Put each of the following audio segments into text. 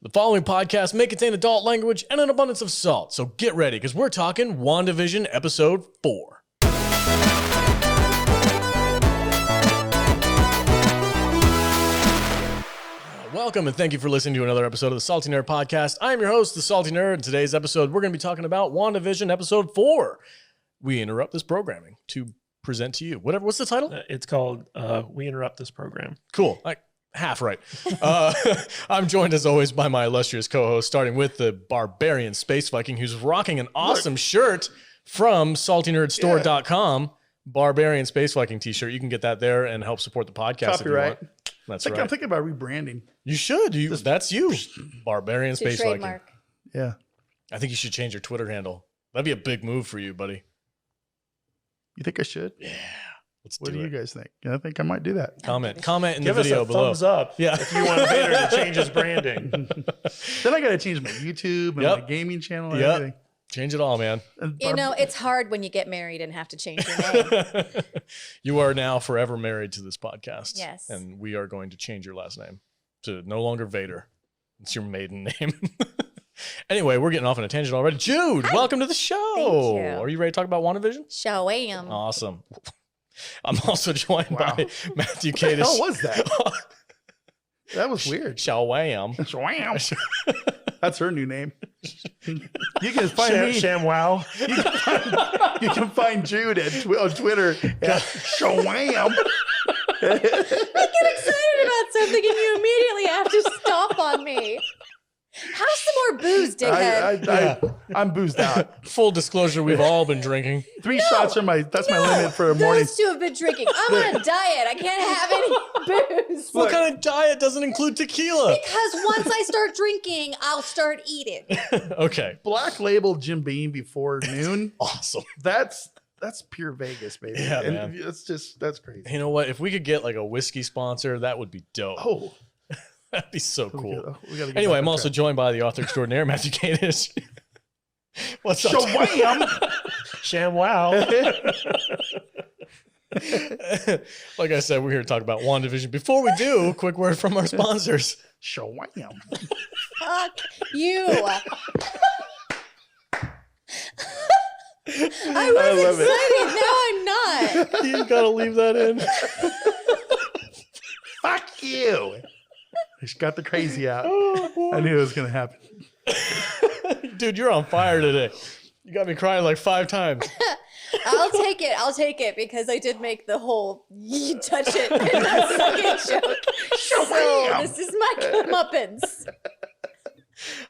The following podcast may contain adult language and an abundance of salt, so get ready because we're talking WandaVision Episode 4. Welcome and thank you for listening to another episode of the Salty Nerd Podcast. I am your host, the Salty Nerd. In today's episode, we're going to be talking about WandaVision Episode 4. We interrupt this programming to present to you. What's the title? It's called We Interrupt This Program. Cool. Half right. I'm joined as always by my illustrious co-host, starting with the barbarian Space Viking, who's rocking an awesome shirt from saltynerdstore.com. Barbarian Space Viking t-shirt. You can get that there and help support the podcast. Copyright. If you want. That's I'm right. thinking about rebranding. You should. That's you. Barbarian Space Viking. Yeah. I think you should change your Twitter handle. That'd be a big move for you, buddy. You think I should? Yeah. What do you guys think? I think I might do that. Comment in Give the video us a below. thumbs up if you want Vader to change his branding. Then I got to change my YouTube and my gaming channel and everything. Change it all, man. You know, it's hard when you get married and have to change your name. You are now forever married to this podcast. Yes. And we are going to change your last name to no longer Vader. It's your maiden name. Anyway, we're getting off on a tangent already. Jude, welcome to the show. Thank you. Are you ready to talk about WandaVision? Show am. Awesome. I'm also joined by Matthew Cadish. What the hell was that? That was weird. Shawam. Shwam. That's her new name. You can find me. ShamWow. You can find Jude on Twitter at Shwam. I get excited about something and you immediately have to stop on me. Have some more booze, dickhead. I'm boozed out. Full disclosure, we've all been drinking. 3 shots are that's my limit for a morning. Those two have been drinking. I'm on a diet. I can't have any booze. What kind of diet doesn't include tequila? Because once I start drinking, I'll start eating. Okay. Black Label Jim Beam before noon. Awesome. That's pure Vegas, baby. Yeah, and man. That's crazy. You know what? If we could get like a whiskey sponsor, that would be dope. Oh. That'd be so cool. We gotta get Anyway, back I'm on also track. joined by the author extraordinaire, Matthew Cadish. What's up? Shwam. ShamWow. Like I said, we're here to talk about WandaVision. Before we do, a quick word from our sponsors. Shwam. Fuck you. I was excited. Now I'm not. You gotta leave that in. Fuck you. I just got the crazy out. Oh, I knew it was going to happen. dude, you're on fire today. You got me crying like 5 times. I'll take it because I did make the whole you touch it in the second joke. So this is my comeuppance.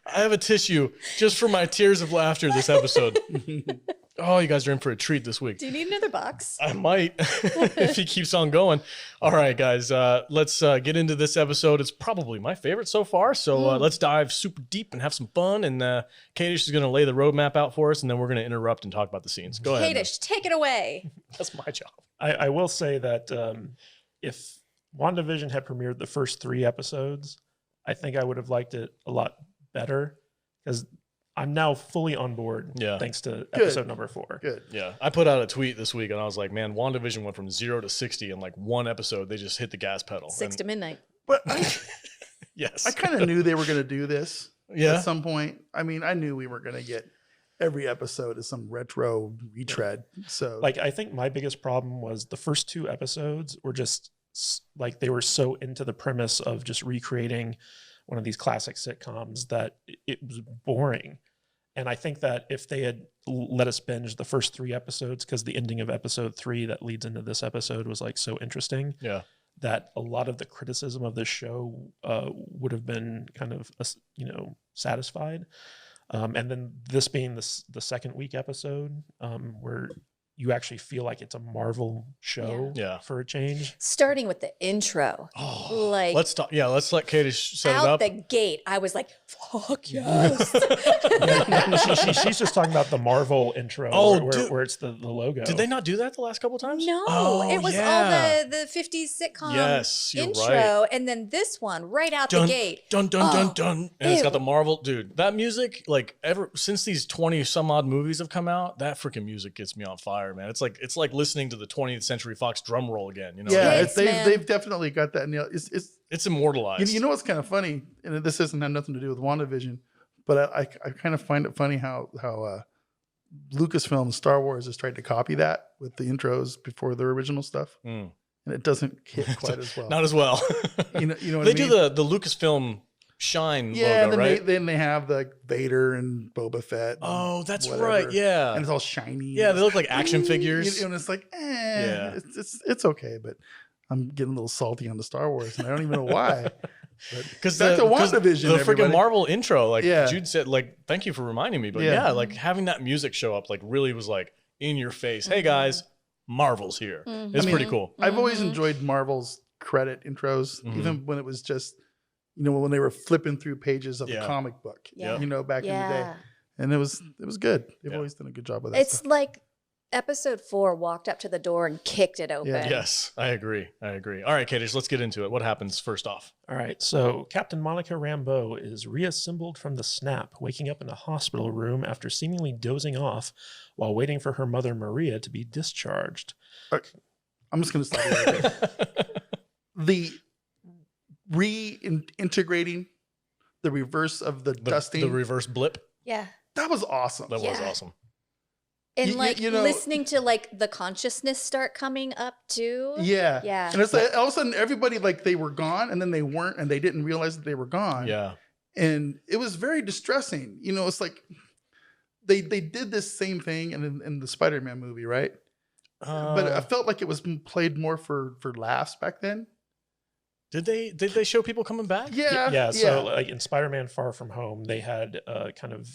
I have a tissue just for my tears of laughter this episode. Oh, you guys are in for a treat this week. Do you need another box? I might if he keeps on going. All right, guys, let's get into this episode. It's probably my favorite so far. So let's dive super deep and have some fun. And Kadish is going to lay the roadmap out for us, and then we're going to interrupt and talk about the scenes. Go ahead. Kadish, take it away. That's my job. I will say that if WandaVision had premiered the first 3 episodes, I think I would have liked it a lot better because I'm now fully on board. Yeah. Thanks to episode number 4. Good. Yeah, I put out a tweet this week, and I was like, man, WandaVision went from 0 to 60 in like 1 episode. They just hit the gas pedal. 6 to midnight. But Yes. I kind of knew they were going to do this Yeah. at some point. I mean, I knew we were going to get every episode as some retro retread. So, Like, I think my biggest problem was the first 2 episodes were just like they were so into the premise of just recreating one of these classic sitcoms that it was boring. And I think that if they had let us binge the first 3 episodes, because the ending of episode 3 that leads into this episode was like so interesting, Yeah. that a lot of the criticism of this show would have been kind of, satisfied. And then this being the second week episode, where you actually feel like it's a Marvel show for a change. Starting with the intro. Oh, like, let's talk. Yeah, let's let Kadish set it out up. the gate, I was like, fuck yes. She's just talking about the Marvel intro where it's the logo. Did they not do that the last couple of times? No, Oh, it was all the 50s sitcom Yes, you're intro. right. And then this one right out Dun, the gate. dun, dun, dun, Oh, dun. And it's got ew. the Marvel. Dude, that music, like ever since these 20 some odd movies have come out, that freaking music gets me on fire. man. It's like listening to the 20th Century Fox drum roll again. You know, Yeah, Yes, man. they've definitely got that. it's immortalized. You know what's kind of funny, and this doesn't have nothing to do with WandaVision, but I kind of find it funny how Lucasfilm Star Wars has tried to copy that with the intros before their original stuff, and it doesn't hit quite as well. Not as well. You know what They I mean? do the Lucasfilm Shine Yeah, logo, and right? then they have the Vader and Boba Fett. and Oh, that's whatever. right. Yeah. And it's all shiny. Yeah, they look like action figures. And it's like, Yeah. it's okay, but I'm getting a little salty on the Star Wars, and I don't even know why. Because back to WandaVision, the freaking everybody. Marvel intro, like Yeah. Jude said, like, thank you for reminding me. But Yeah. yeah, like having that music show up, like really was like in your face. Hey guys, Marvel's here. It's pretty cool. I've always enjoyed Marvel's credit intros, even when it was just, when they were flipping through pages of a Yeah. comic book, Yeah. back in the day. Yeah. And it was good. They've Yeah. always done a good job with that It's stuff. like episode 4 walked up to the door and kicked it open. Yeah. Yes, I agree. All right, Kadish, let's get into it. What happens first off? All right, so Captain Monica Rambeau is reassembled from the snap, waking up in a hospital room after seemingly dozing off while waiting for her mother Maria to be discharged. I'm just going to stop you right there. The reintegrating the reverse of the dusting, The reverse blip. Yeah. that was awesome. That was Yeah. awesome. And You know- listening to like the consciousness start coming up too. Yeah. Yeah. And it's like all of a sudden everybody like they were gone and then they weren't and they didn't realize that they were gone. Yeah. And it was very distressing. It's like they did this same thing in the Spider-Man movie, right? But I felt like it was played more for laughs back then. Did they show people coming back? Yeah. So like in Spider-Man Far From Home, they had a kind of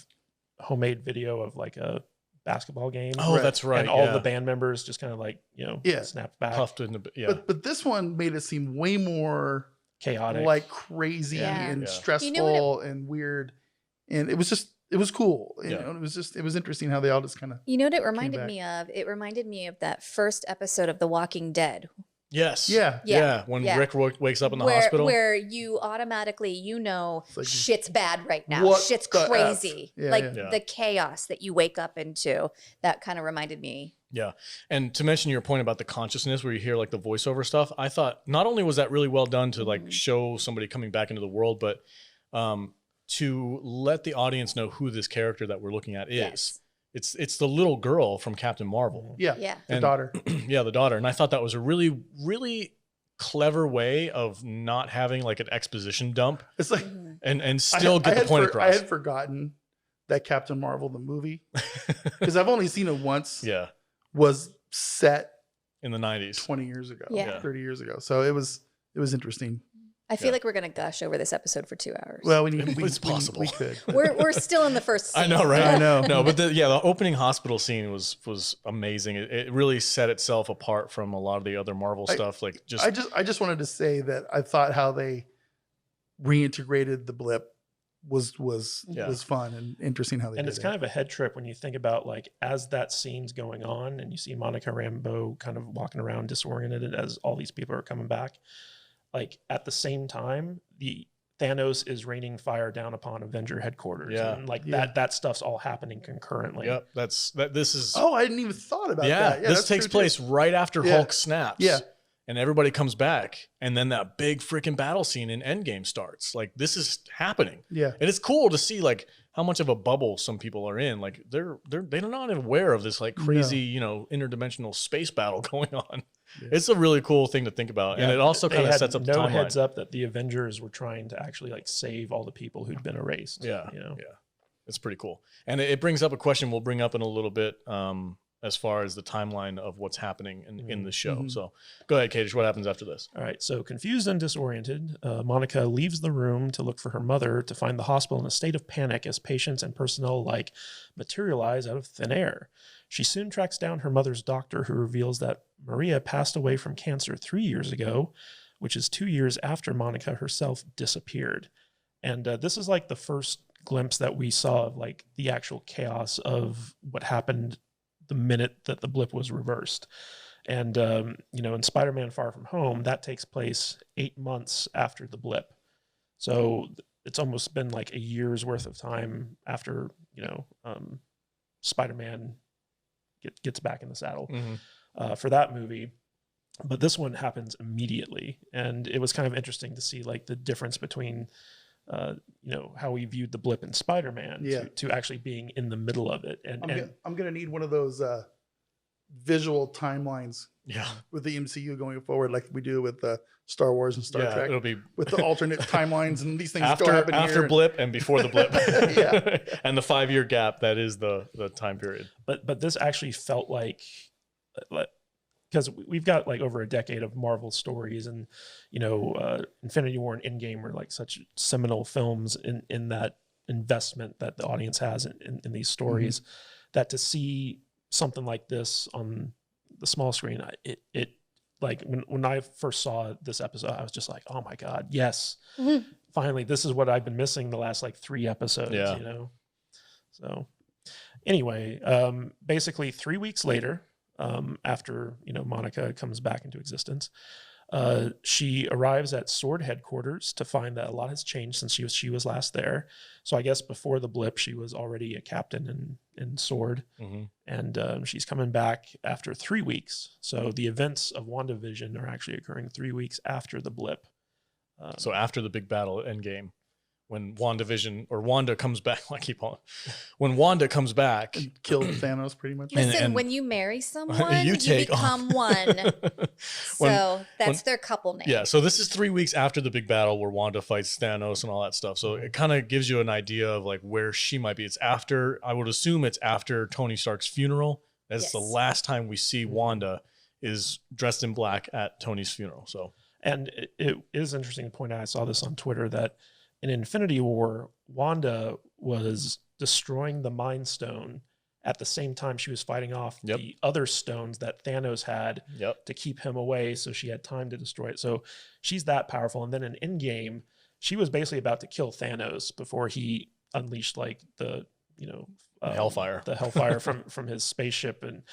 homemade video of like a basketball game. Oh, that's right. And all yeah. the band members just kind of like, Yeah. snapped back. puffed in the yeah. But this one made it seem way more Chaotic. like crazy Yeah. and Yeah. stressful You know what and weird. And it was cool. Yeah. It was interesting how they all just kind of You know what it reminded back. me of? It reminded me of that first episode of The Walking Dead. Yes. Yeah. Yeah. When Yeah. Rick wakes up in the hospital. Where you automatically, It's like, shit's bad right now. what Shit's the F? crazy. Yeah, like yeah. the chaos that you wake up into. That kind of reminded me. Yeah. And to mention your point about the consciousness where you hear like the voiceover stuff, I thought not only was that really well done to like show somebody coming back into the world, but to let the audience know who this character that we're looking at is. Yes. It's the little girl from Captain Marvel. yeah, Yeah. the And- daughter. Yeah, the daughter. And I thought that was a really, really clever way of not having like an exposition dump It's like and still get the had point I across. had forgotten that Captain Marvel the movie because I've only seen it once. Yeah. Was set In the 90s. 20 years ago, Yeah. 30 years ago. So it was interesting. I feel Yeah. like we're going to gush over this episode for 2 hours. Well, It's possible. We could. we're still in the first scene. I know, right? I know. No, but the opening hospital scene was amazing. It really set itself apart from a lot of the other Marvel stuff. Like I just wanted to say that I thought how they reintegrated the blip was fun and interesting how they And did it's it. kind of a head trip when you think about like as that scene's going on and you see Monica Rambeau kind of walking around disoriented as all these people are coming back. Like at the same time, the Thanos is raining fire down upon Avenger headquarters. Yeah. And like Yeah. that stuff's all happening concurrently. yep, this is Oh, I hadn't even thought about yeah, that. Yeah, this that's takes true, too. place right after Yeah. Hulk snaps. Yeah. And everybody comes back, and then that big freaking battle scene in Endgame starts. Like this is happening. Yeah. And it's cool to see like how much of a bubble some people are in. Like they're not aware of this like crazy, interdimensional space battle going on. Yeah. It's a really cool thing to think about. And Yeah, it also they kind of had sets up the no timeline. heads up that the Avengers were trying to actually like save all the people who'd been erased. Yeah. You know? Yeah. It's pretty cool. And it brings up a question we'll bring up in a little bit as far as the timeline of what's happening in the show. Mhm. So go ahead, Kadish. What happens after this? All right. So confused and disoriented, Monica leaves the room to look for her mother to find the hospital in a state of panic as patients and personnel alike materialize out of thin air. She soon tracks down her mother's doctor, who reveals that Maria passed away from cancer 3 years ago, which is 2 years after Monica herself disappeared. And this is like the first glimpse that we saw of like the actual chaos of what happened the minute that the blip was reversed. And, in Spider-Man Far From Home, that takes place 8 months after the blip. So it's almost been like a year's worth of time after, Spider-Man gets back in the saddle Mm-hmm. for that movie. But this one happens immediately, and it was kind of interesting to see like the difference between how we viewed the blip in Spider-Man to actually being in the middle of it. And I'm gonna need one of those visual timelines with the MCU going forward, like we do with Star Wars and Star Trek. It'll be with the alternate timelines, and these things after blip and before the blip. Yeah. And the 5-year gap that is the time period. But this actually felt like because we've got like over a decade of Marvel stories, and Infinity War and Endgame were like such seminal films in that investment that the audience has in these stories, that to see something like this on the small screen, it like when I first saw this episode, I was just like, oh my God, yes. Finally, this is what I've been missing the last like 3 episodes, So anyway, basically 3 weeks later, after, Monica comes back into existence, she arrives at SWORD headquarters to find that a lot has changed since she was last there. So I guess before the blip, she was already a captain in SWORD, and she's coming back after 3 weeks. So the events of WandaVision are actually occurring 3 weeks after the blip. So after the big battle at Endgame, when Wanda comes back, when Wanda comes back, and killed Thanos pretty much. Listen, when you marry someone, you become one. That's their couple name. Yeah, so this is 3 weeks after the big battle where Wanda fights Thanos and all that stuff. So it kind of gives you an idea of like where she might be. It's after, I would assume it's after Tony Stark's funeral. That's the last time we see Wanda is dressed in black at Tony's funeral. So, and it is interesting to point out, I saw this on Twitter, that in Infinity War, Wanda was destroying the Mind Stone at the same time she was fighting off the other stones that Thanos had to keep him away, so she had time to destroy it. So she's that powerful. And then in Endgame, she was basically about to kill Thanos before he unleashed like the hellfire from his spaceship, and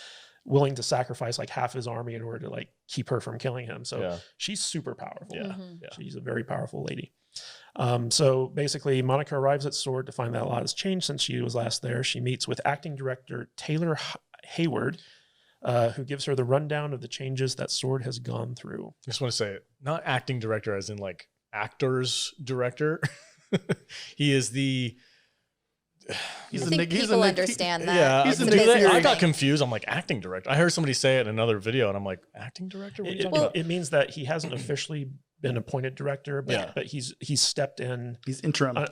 willing to sacrifice like half his army in order to like keep her from killing him. So she's super powerful. She's a very powerful lady. So basically, Monica arrives at SWORD to find that a lot has changed since she was last there. She meets with acting director Taylor Hayward, who gives her the rundown of the changes that SWORD has gone through. I just want to say, not acting director as in like actors director. He is the... People understand that. Yeah, It's a business I got thing. confused. I'm like, acting director. I heard somebody say it in another video, and I'm like, acting director? What are you talking about? It means that he hasn't officially been appointed director, but he's stepped in. He's interim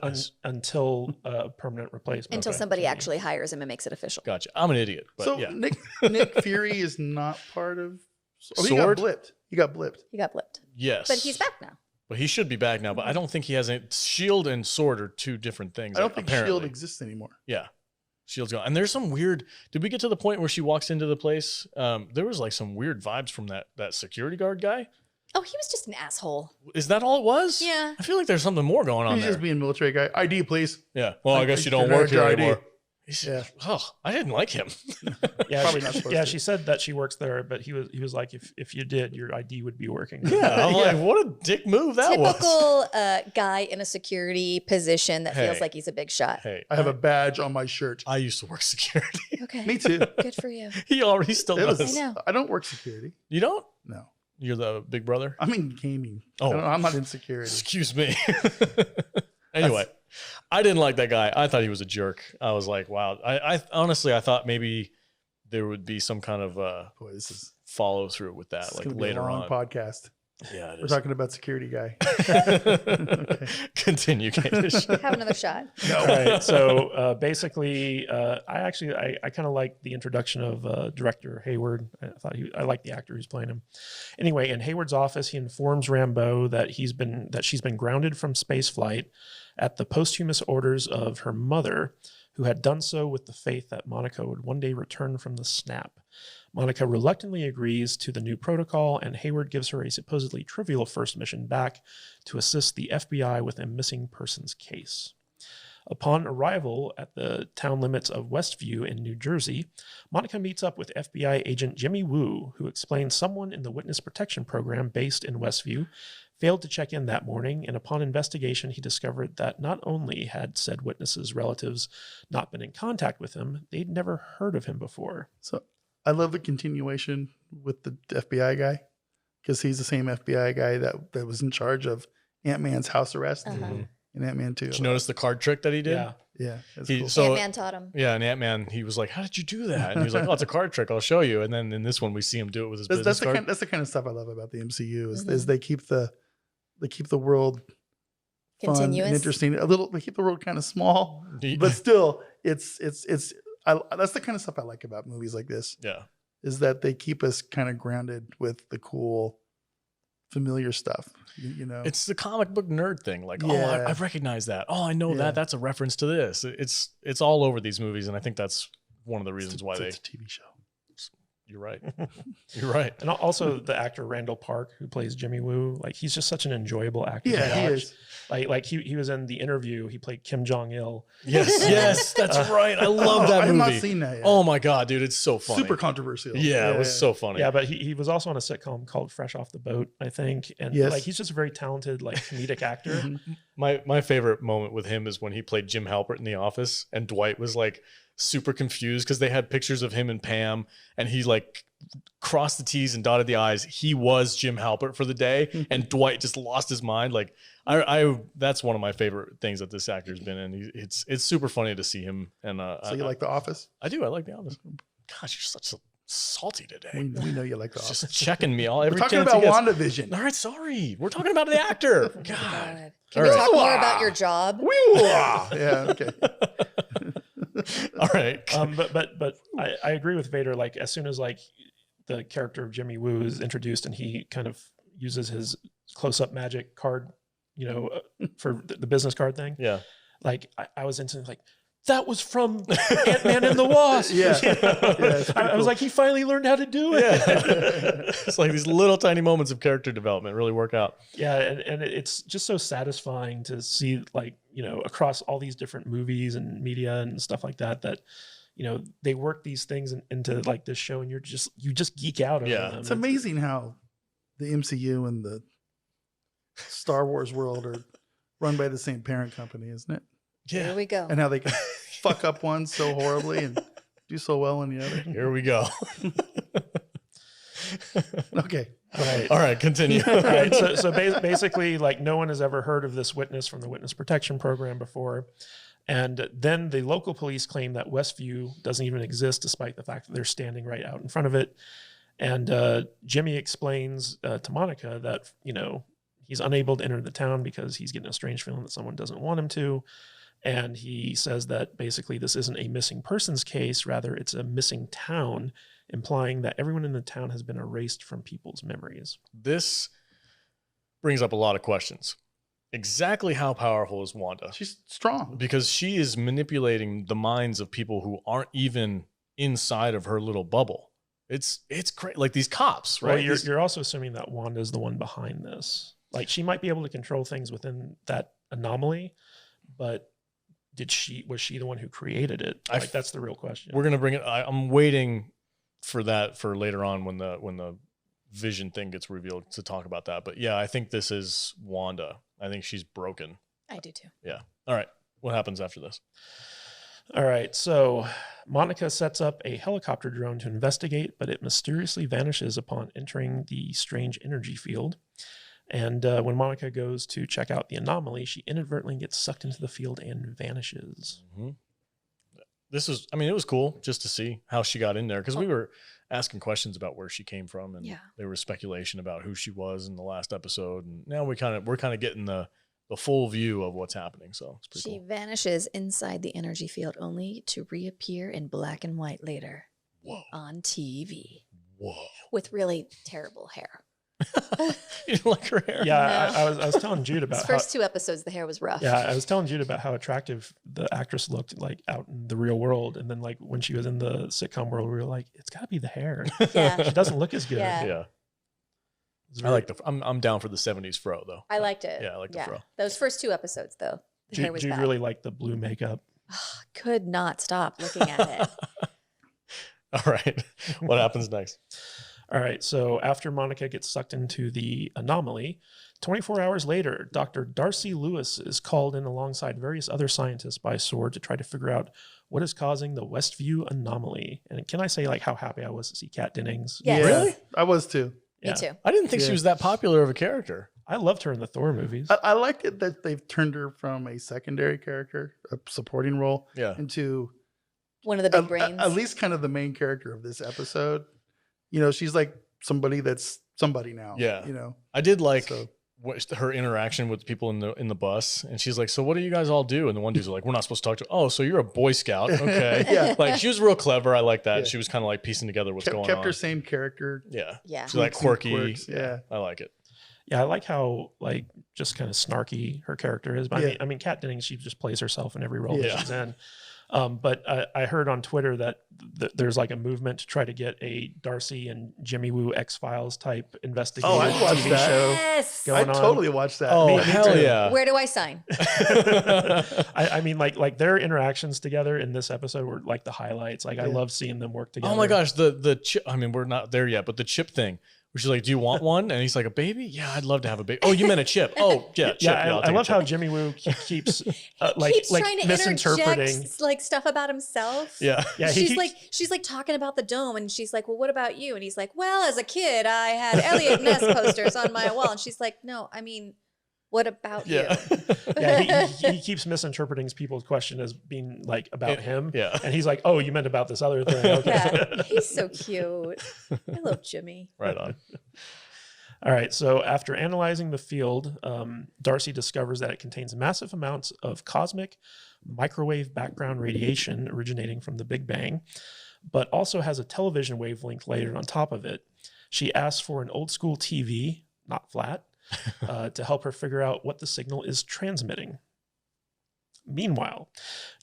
until a permanent replacement. Until somebody actually hires him and makes it official. Gotcha. I'm an idiot. But so yeah. Nick Fury is not part of. Oh, he got SWORD? blipped. He got blipped. Yes. But he's back now. But he should be back now. But I don't think he has a Shield and SWORD are two different things. I don't think apparently. Shield exists anymore. Yeah. Shield's gone. And there's some weird. Did we get to the point where she walks into the place? There was like some weird vibes from that security guard guy. Oh, he was just an asshole. Is that all it was? Yeah. I feel like there's something more going on He's there. just being a military guy. ID, please. Yeah. Well, I guess you don't Your work here ID. anymore. Yeah. Oh, I didn't like him. Yeah, Probably not supposed to. she said that she works there, but he was like, if you did, your ID would be working. Yeah. I'm like, what a dick move that was. Typical guy in a security position that feels Hey. like he's a big shot. Hey, I have a badge on my shirt. I used to work security. Okay. Me too. Good for you. He still It was- does. I know. I don't work security. You don't? No. You're the big brother? I'm in gaming. Oh. I'm not in security. Excuse me. Anyway, I didn't like that guy. I thought he was a jerk. I was like, wow. I honestly, I thought maybe there would be some kind of Boy, this is follow through with that, like gonna be later a long on. podcast. Yeah, it We're is. talking about security guy. Continue, Kadish. Have another shot. All right. So basically, I kind of like the introduction of director Hayward. I like the actor who's playing him. Anyway, in Hayward's office, he informs Rambeau that she's been grounded from space flight at the posthumous orders of her mother, who had done so with the faith that Monica would one day return from the snap. Monica reluctantly agrees to the new protocol, and Hayward gives her a supposedly trivial first mission back to assist the FBI with a missing persons case. Upon arrival at the town limits of Westview in New Jersey, Monica meets up with FBI agent Jimmy Woo, who explains someone in the Witness Protection Program based in Westview failed to check in that morning, and upon investigation, he discovered that not only had said witnesses' relatives not been in contact with him, they'd never heard of him before. So I love the continuation with the FBI guy because he's the same FBI guy that was in charge of Ant-Man's house arrest and Ant-Man 2. Did you notice the card trick that he did? Yeah. Yeah, that's He- cool. so- Ant-Man taught him. Yeah, and Ant-Man, he was like, "How did you do that?" And he was like, "Oh, it's a card trick. I'll show you." And then in this one, we see him do it with his That's business card. that's the kind of stuff I love about the MCU is they keep the world fun and Continuous. interesting. They keep the world kind of small, He- but still, that's the kind of stuff I like about movies like this. yeah, Is that they keep us kind of grounded with the cool, familiar stuff. You know, it's the comic book nerd thing. Like, oh, Yeah. I recognize that. Oh, I know Yeah. that. That's a reference to this. It's all over these movies, and I think that's one of the reasons why it's a TV show. You're right. You're right. And also the actor Randall Park, who plays Jimmy Woo, like he's just such an enjoyable actor. to Yeah, he watch. is. Like he was in The Interview. He played Kim Jong Il. Yes, yes, that's right. I love that I have movie. not seen that yet. Oh my god, dude, it's so funny. Super controversial. Yeah, it was so funny. Yeah, but he was also on a sitcom called Fresh Off the Boat, I think. And Yes. like he's just a very talented, like comedic actor. Mhm. My favorite moment with him is when he played Jim Halpert in The Office, and Dwight was like super confused because they had pictures of him and Pam, and he like crossed the T's and dotted the I's. He was Jim Halpert for the day, and Dwight just lost his mind. Like I that's one of my favorite things that this actor's been in. It's super funny to see him. And So you like The Office? I do. I like The Office. Gosh, you're such a salty today. We know you like The Just Office. checking me all We're every talking chance about he gets. WandaVision. All right, sorry. We're talking about the actor. Oh my God. God. Can All we right. talk more about your job? Yeah, okay. All right. But I agree with Vader. Like as soon as like the character of Jimmy Woo is introduced and he kind of uses his close-up magic card, you know, for the business card thing. Yeah. Like I was instantly like, that was from Ant-Man and the Wasp. Yeah. It's pretty I was cool. like, he finally learned how to do it. Yeah. It's like these little tiny moments of character development really work out. Yeah, and it's just so satisfying to see, like, you know, across all these different movies and media and stuff like that, that, you know, they work these things into like this show, and you just geek out over Yeah. them. It's amazing how the MCU and the Star Wars world are run by the same parent company, isn't it? Here we go. And how they can fuck up one so horribly and do so well in the other. Here we go. Okay. All right. All right, continue. All right, so basically, like, no one has ever heard of this witness from the Witness Protection Program before. And then the local police claim that Westview doesn't even exist, despite the fact that they're standing right out in front of it. And Jimmy explains to Monica that, you know, he's unable to enter the town because he's getting a strange feeling that someone doesn't want him to. And he says that basically this isn't a missing persons case, rather it's a missing town, implying that everyone in the town has been erased from people's memories. This brings up a lot of questions. Exactly how powerful is Wanda? She's strong. Because she is manipulating the minds of people who aren't even inside of her little bubble. It's great. Like these cops, right? Well, you're also assuming that Wanda's the one behind this. Like, she might be able to control things within that anomaly, but was she the one who created it? Like, that's the real question. We're gonna bring it. I'm waiting for that for later on when the Vision thing gets revealed to talk about that. But yeah, I think this is Wanda. I think she's broken. I do too. Yeah. All right. What happens after this? All right, so Monica sets up a helicopter drone to investigate, but it mysteriously vanishes upon entering the strange energy field. And when Monica goes to check out the anomaly, she inadvertently gets sucked into the field and vanishes. Mm-hmm. It was cool just to see how she got in there, because we were asking questions about where she came from, and there was speculation about who she was in the last episode, and now we're kind of getting the full view of what's happening. So it's pretty She cool. vanishes inside the energy field only to reappear in black and white later. Whoa. On TV. Whoa. With really terrible hair. You didn't like her hair? Yeah, No. I was telling Jude about His first 2 episodes, the hair was rough. Yeah, I was telling Jude about how attractive the actress looked, like, out in the real world, and then, like, when she was in the sitcom world, we were like, it's got to be the hair. Yeah. She doesn't look as good. Yeah. Yeah. It's I like I'm down for the 70s fro though. I liked it. Yeah, I like the fro. Those first 2 episodes, though, the hair was Jude bad. really liked the blue makeup. Could not stop looking at it. All right. What happens next? All right, so after Monica gets sucked into the anomaly, 24 hours later, Dr. Darcy Lewis is called in alongside various other scientists by SWORD to try to figure out what is causing the Westview anomaly. And can I say like how happy I was to see Kat Dennings? Yes. Really? I was too. Me too. I didn't think she Yeah. was that popular of a character. I loved her in the Thor movies. I liked it that they've turned her from a secondary character, a supporting role, Yeah. into One of the big brains. at least kind of the main character of this episode. You know, she's like somebody that's somebody now. Yeah. You know, I did like so her interaction with people in the bus, and she's like, "So what do you guys all do?" And the one dude's like, "We're not supposed to talk to." Oh, so you're a Boy Scout? Okay. Yeah. Like she was real clever. I like that. Yeah. She was kind of like piecing together what's kept, going kept on. her same character. Yeah. Yeah. She's like Tweaks and quirky. quirks, yeah. I like it. Yeah, I like how like just kind of snarky her character is. But Yeah. I mean, Kat Dennings, she just plays herself in every role Yeah. that she's in. But I heard on Twitter that there's like a movement to try to get a Darcy and Jimmy Woo X-Files type investigative I'd watch TV that. show. Yes. Going I on. totally watched that. Oh, Me hell too. yeah. Where do I sign? I mean, like their interactions together in this episode were like the highlights. Like I Yeah. love seeing them work together. Oh my gosh, the chip. I mean, we're not there yet, but the chip thing. Where she's like, "Do you want one?" And he's like, "A baby? Yeah, I'd love to have a baby." Oh, you meant a chip? Oh, yeah, chip. Yeah, I'll I take a love chip. how Jimmy Woo keeps like Keeps trying to misinterpreting. interject like stuff about himself. Yeah, Yeah, he keeps, she's like talking about the dome, and she's like, "Well, what about you?" And he's like, "Well, as a kid, I had Elliot Ness posters on my wall." And she's like, "No, I mean, what about yeah, yeah, he keeps misinterpreting people's question as being like about him. yeah. And he's like, "Oh, you meant about this other thing." Okay. Yeah, he's so cute. I love Jimmy. Right on. All right. So after analyzing the field, Darcy discovers that it contains massive amounts of cosmic microwave background radiation originating from the Big Bang, but also has a television wavelength layered on top of it. She asks for an old school TV, not flat, to help her figure out what the signal is transmitting. Meanwhile,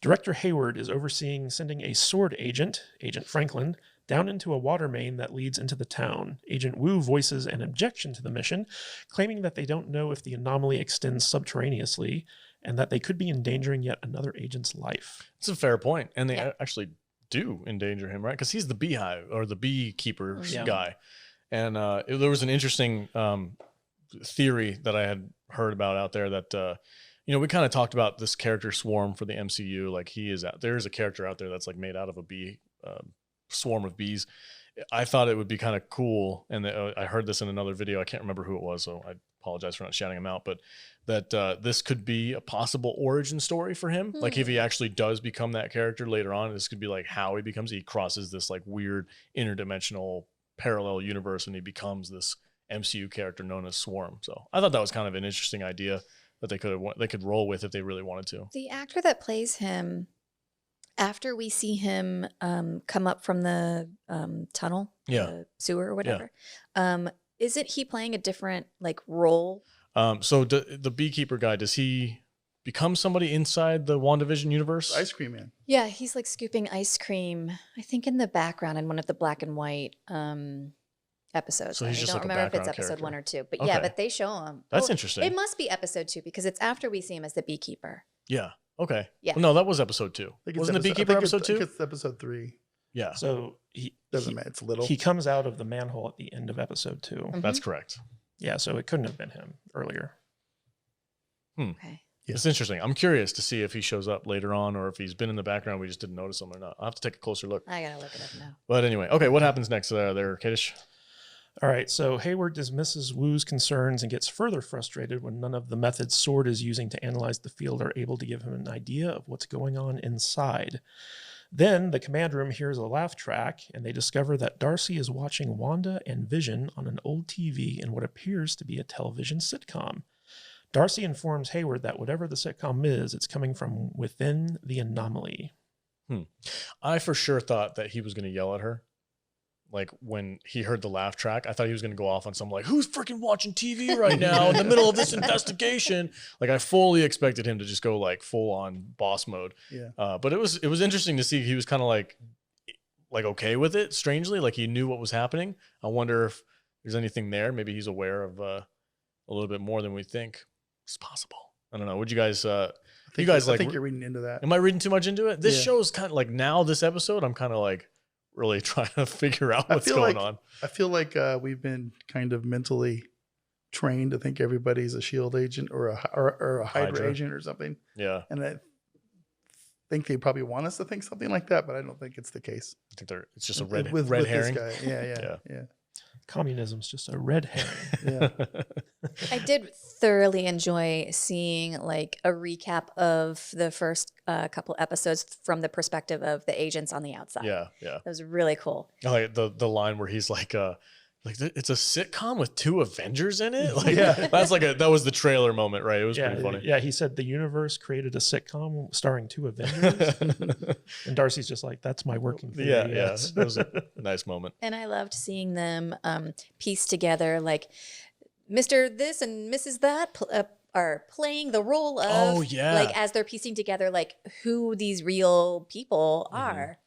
Director Hayward is overseeing sending a SWORD agent, Agent Franklin, down into a water main that leads into the town. Agent Wu voices an objection to the mission, claiming that they don't know if the anomaly extends subterraneously and that they could be endangering yet another agent's life. It's a fair point, and they Yeah. actually do endanger him, right? Because he's the beehive or the beekeeper Yeah. guy. And there was an interesting theory that I had heard about out there that we kind of talked about this character Swarm for the MCU. Like there's a character out there that's like made out of a bee swarm of bees. I thought it would be kind of cool, and I heard this in another video. I can't remember who it was, so I apologize for not shouting him out. But that this could be a possible origin story for him. Like if he actually does become that character later on, this could be like how he crosses this like weird interdimensional parallel universe, and he becomes this MCU character known as Swarm. So I thought that was kind of an interesting idea that they could roll with if they really wanted to. The actor that plays him, after we see him come up from the tunnel, the sewer or whatever, isn't he playing a different like role? So the beekeeper guy, does he become somebody inside the WandaVision universe? Ice Cream Man. Yeah, he's like scooping ice cream, I think in the background in one of the black and white episodes. So he's I just don't like a remember if it's background episode character. 1 or 2, but Okay. yeah, but they show him. That's interesting. It must be episode 2 because it's after we see him as the beekeeper. Yeah. Okay. Yeah. Well, no, that was episode 2. I think it's Wasn't the episode- beekeeper I think episode I think 2? it's episode 3. Yeah. So Doesn't matter. It's little. he comes out of the manhole at the end of episode 2. Mhm. That's correct. Yeah, so it couldn't have been him earlier. Okay. Yeah. It's interesting. I'm curious to see if he shows up later on or if he's been in the background. We just didn't notice him or not. I'll have to take a closer look. I gotta look it up now. But anyway, okay, what happens next there, Kadish? All right, so Hayward dismisses Wu's concerns and gets further frustrated when none of the methods SWORD is using to analyze the field are able to give him an idea of what's going on inside. Then the command room hears a laugh track, and they discover that Darcy is watching Wanda and Vision on an old TV in what appears to be a television sitcom. Darcy informs Hayward that whatever the sitcom is, it's coming from within the anomaly. I for sure thought that he was going to yell at her. Like when he heard the laugh track, I thought he was going to go off on some like, who's freaking watching TV right now in the middle of this investigation? Like I fully expected him to just go like full on boss mode. Yeah. But it was interesting to see he was kind of like okay with it. Strangely, like he knew what was happening. I wonder if there's anything there. Maybe he's aware of a little bit more than we think. It's possible. I don't know. Would you guys? I think you're reading into that. Am I reading too much into it? This Yeah. show's kind of like now. This episode, I'm kind of like really trying to figure out what's going on. I feel like we've been kind of mentally trained to think everybody's a SHIELD agent or a Hydra agent or something. Yeah. And I think they probably want us to think something like that, but I don't think it's the case. I think it's just a red with herring. This guy. Yeah. Communism's just a red herring. Yeah. I did thoroughly enjoy seeing like a recap of the first couple episodes from the perspective of the agents on the outside. Yeah. That was really cool. Oh, the line where he's like it's a sitcom with 2 Avengers in it. That was the trailer moment, right? It was pretty funny. Yeah, he said the universe created a sitcom starring 2 Avengers, and Darcy's just like, "That's my working theory." Yeah. That was a nice moment. And I loved seeing them piece together like Mr. This and Mrs. That are playing the role of like as they're piecing together like who these real people are.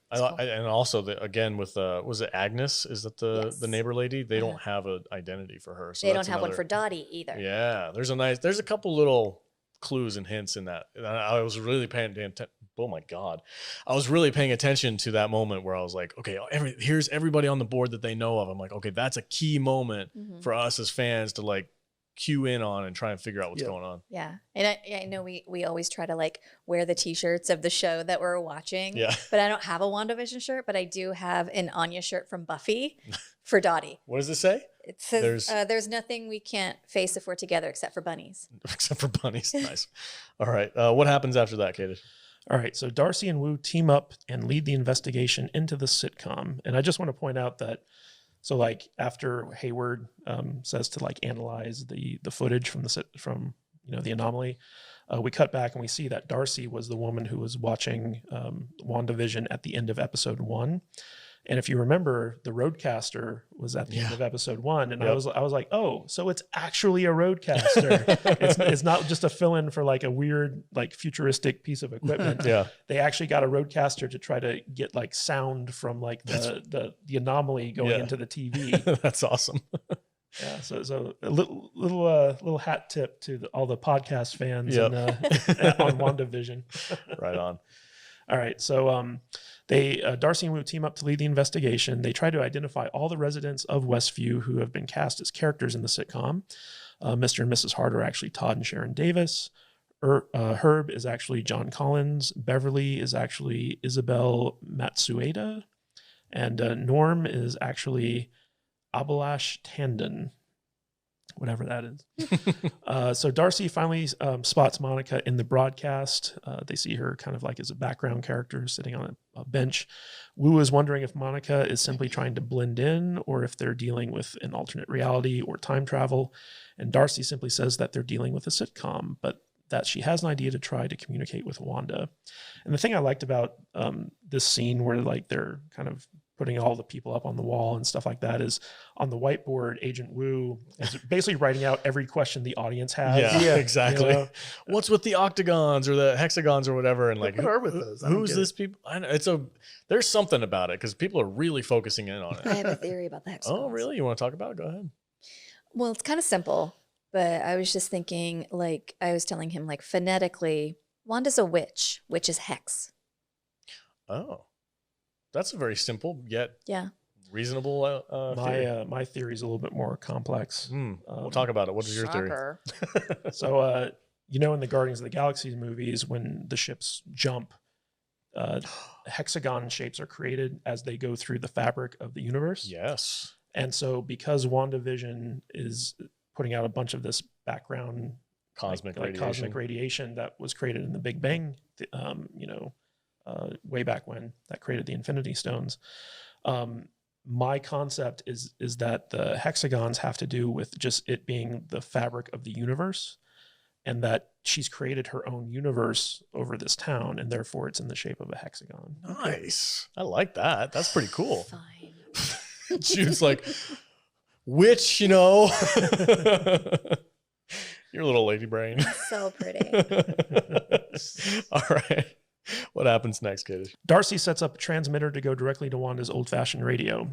And also again with was it Agnes? Is that the neighbor lady? They don't have an identity for her. So they don't have one for Dottie either. Yeah, there's a couple little clues and hints in that. And I was really paying attention. Oh my God, I was really paying attention to that moment where I was like, okay, here's everybody on the board that they know of. I'm like, okay, that's a key moment for us as fans to like cue in on and try and figure out what's going on. Yeah. And I know we always try to like wear the t-shirts of the show that we're watching. Yeah. But I don't have a WandaVision shirt, but I do have an Anya shirt from Buffy for Dottie. What does it say? It says there's nothing we can't face if we're together except for bunnies. Except for bunnies. Nice. All right. What happens after that, Katie? All right. So Darcy and Wu team up and lead the investigation into the sitcom. And I just want to point out that so like after Hayward says to like analyze the footage from the anomaly, we cut back and we see that Darcy was the woman who was watching WandaVision at the end of episode 1. And if you remember, the roadcaster was at the end of episode 1, and I was like, oh, so it's actually a roadcaster. it's not just a fill-in for like a weird like futuristic piece of equipment. They actually got a roadcaster to try to get like sound from like the anomaly going into the TV. That's awesome. Yeah, so a little hat tip to all the podcast fans on WandaVision. Right on. All right, so Darcy and Wu team up to lead the investigation. They try to identify all the residents of Westview who have been cast as characters in the sitcom. Mr. and Mrs. Hart are actually Todd and Sharon Davis. Herb is actually John Collins. Beverly is actually Isabel Matsueda. And Norm is actually Abhilash Tandon, whatever that is. So Darcy finally spots Monica in the broadcast. They see her kind of like as a background character sitting on a bench. Wu is wondering if Monica is simply trying to blend in or if they're dealing with an alternate reality or time travel. And Darcy simply says that they're dealing with a sitcom, but that she has an idea to try to communicate with Wanda. And the thing I liked about this scene where like they're kind of putting all the people up on the wall and stuff like that is on the whiteboard, Agent Wu is basically writing out every question the audience has. Yeah, exactly. You know? What's with the octagons or the hexagons or whatever? And like, what are with those? Who's this people? I know there's something about it because people are really focusing in on it. I have a theory about the hexagons. Oh, really? You want to talk about it? Go ahead. Well, it's kind of simple, but I was just thinking, like, I was telling him, like, phonetically, Wanda's a witch. Witch is hex. Oh. That's a very simple yet reasonable theory. My theory is a little bit more complex. We'll talk about it. What is your theory? So, in the Guardians of the Galaxy movies, when the ships jump, hexagon shapes are created as they go through the fabric of the universe. Yes. And so because WandaVision is putting out a bunch of this background cosmic radiation that was created in the Big Bang, way back when that created the Infinity Stones. My concept is that the hexagons have to do with just it being the fabric of the universe, and that she's created her own universe over this town, and therefore it's in the shape of a hexagon. Nice. I like that. That's pretty cool. Fine. Jude's like, which, your little lady brain. So pretty. All right. What happens next, Katie? Darcy sets up a transmitter to go directly to Wanda's old-fashioned radio.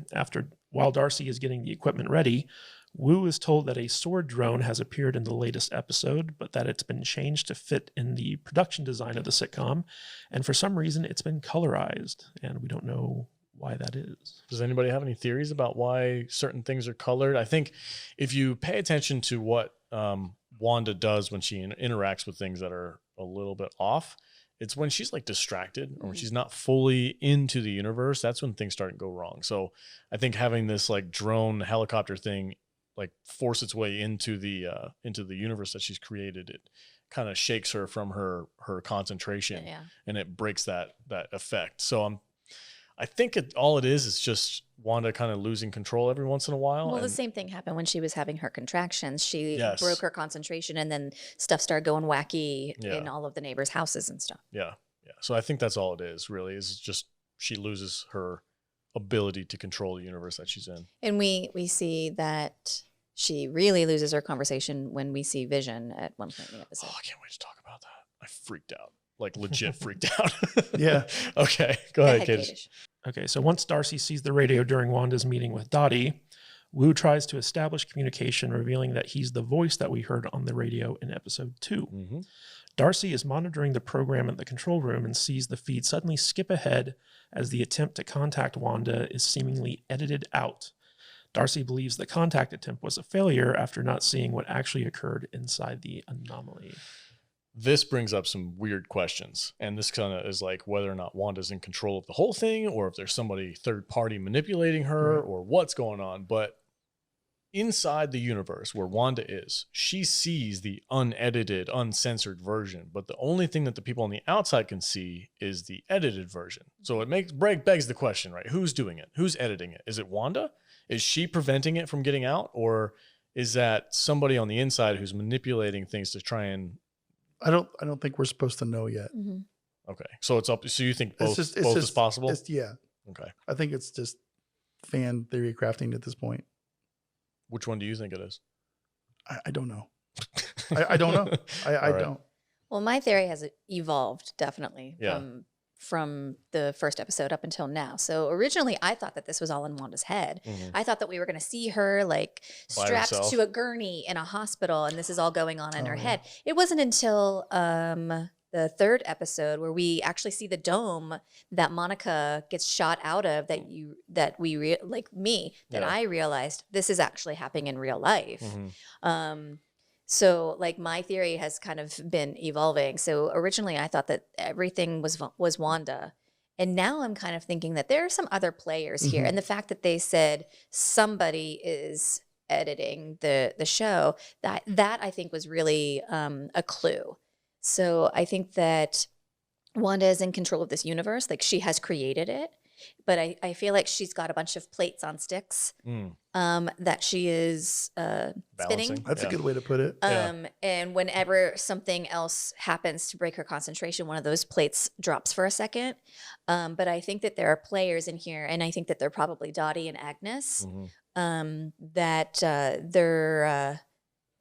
While Darcy is getting the equipment ready, Wu is told that a sword drone has appeared in the latest episode, but that it's been changed to fit in the production design of the sitcom, and for some reason it's been colorized, and we don't know why that is. Does anybody have any theories about why certain things are colored? I think if you pay attention to what Wanda does when she interacts with things that are a little bit off, it's when she's like distracted or when she's not fully into the universe. That's when things start to go wrong. So I think having this like drone helicopter thing like force its way into the universe that she's created, it kind of shakes her from her concentration, and it breaks that effect. So I think all it is just Wanda kind of losing control every once in a while. Well, the same thing happened when she was having her contractions. She broke her concentration, and then stuff started going wacky in all of the neighbors' houses and stuff. Yeah. So I think that's all it is, really, is just she loses her ability to control the universe that she's in. And we see that she really loses her conversation when we see Vision at one point in the episode. Oh, I can't wait to talk about that. I freaked out. Like legit freaked out. Yeah. Okay. Go ahead, Kadish. Okay, so once Darcy sees the radio during Wanda's meeting with Dottie, Wu tries to establish communication, revealing that he's the voice that we heard on the radio in episode 2. Mm-hmm. Darcy is monitoring the program in the control room and sees the feed suddenly skip ahead as the attempt to contact Wanda is seemingly edited out. Darcy believes the contact attempt was a failure after not seeing what actually occurred inside the anomaly. This brings up some weird questions. And this kind of is like whether or not Wanda's in control of the whole thing, or if there's somebody third party manipulating her, or what's going on. But inside the universe where Wanda is, she sees the unedited, uncensored version. But the only thing that the people on the outside can see is the edited version. So it begs the question, right? Who's doing it? Who's editing it? Is it Wanda? Is she preventing it from getting out? Or is that somebody on the inside who's manipulating things to try and... I don't think we're supposed to know yet. Mm-hmm. Okay. So it's up. So you think both is possible? Yeah. Okay. I think it's just fan theory crafting at this point. Which one do you think it is? I don't know. I don't know. I don't. Well, my theory has evolved definitely Yeah. from the first episode up until now. So originally I thought that this was all in Wanda's head. Mm-hmm. I thought that we were going to see her like By strapped herself. to a gurney in a hospital, and this is all going on in her head. It wasn't until the third episode where we actually see the dome that Monica gets shot out of that I realized this is actually happening in real life. Mm-hmm. So like my theory has kind of been evolving. So originally I thought that everything was Wanda. And now I'm kind of thinking that there are some other players here. And the fact that they said somebody is editing the show, that I think was really a clue. So I think that Wanda is in control of this universe. Like she has created it. But I feel like she's got a bunch of plates on sticks that she is spinning. That's a good way to put it. And whenever something else happens to break her concentration, one of those plates drops for a second. But I think that there are players in here, and I think that they're probably Dottie and Agnes, that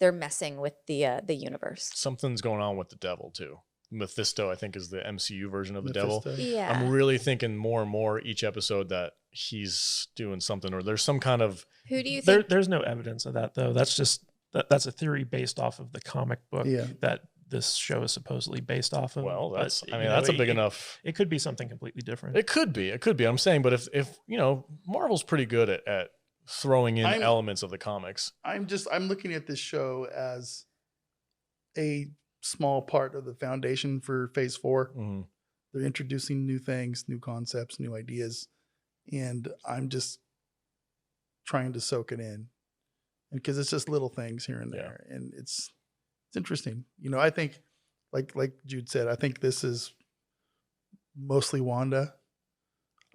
they're messing with the universe. Something's going on with the devil too. Mephisto, I think, is the MCU version of the devil. Yeah. I'm really thinking more and more each episode that he's doing something, or there's some kind of... Who do you think? There's no evidence of that, though. That's just that's a theory based off of the comic book that this show is supposedly based off of. Well, that's a big enough... It could be something completely different. It could be. I'm saying, but if Marvel's pretty good at throwing in elements of the comics. I'm looking at this show as a small part of the foundation for phase 4. They're introducing new things, new concepts, new ideas, and I'm just trying to soak it in, because it's just little things here and there, and it's interesting. I think like Jude said, I think this is mostly Wanda.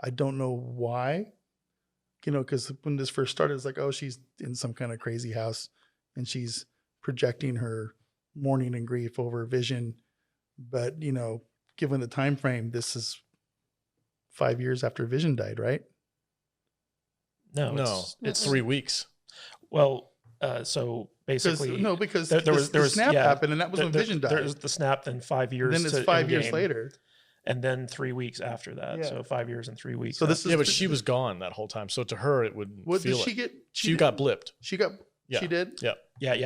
I don't know why, because when this first started, it's like, oh, she's in some kind of crazy house and she's projecting her mourning and grief over Vision. But, given the time frame, this is 5 years after Vision died, right? No, it's 3 weeks. Well, so basically, because there was the snap happened, and that was when Vision died. There's the snap, then 5 years. Then it's 5 years later, and then 3 weeks after that. Yeah. So 5 years and 3 weeks. So this is but she was gone that whole time. So to her, it would feel she got blipped. She did. Yeah.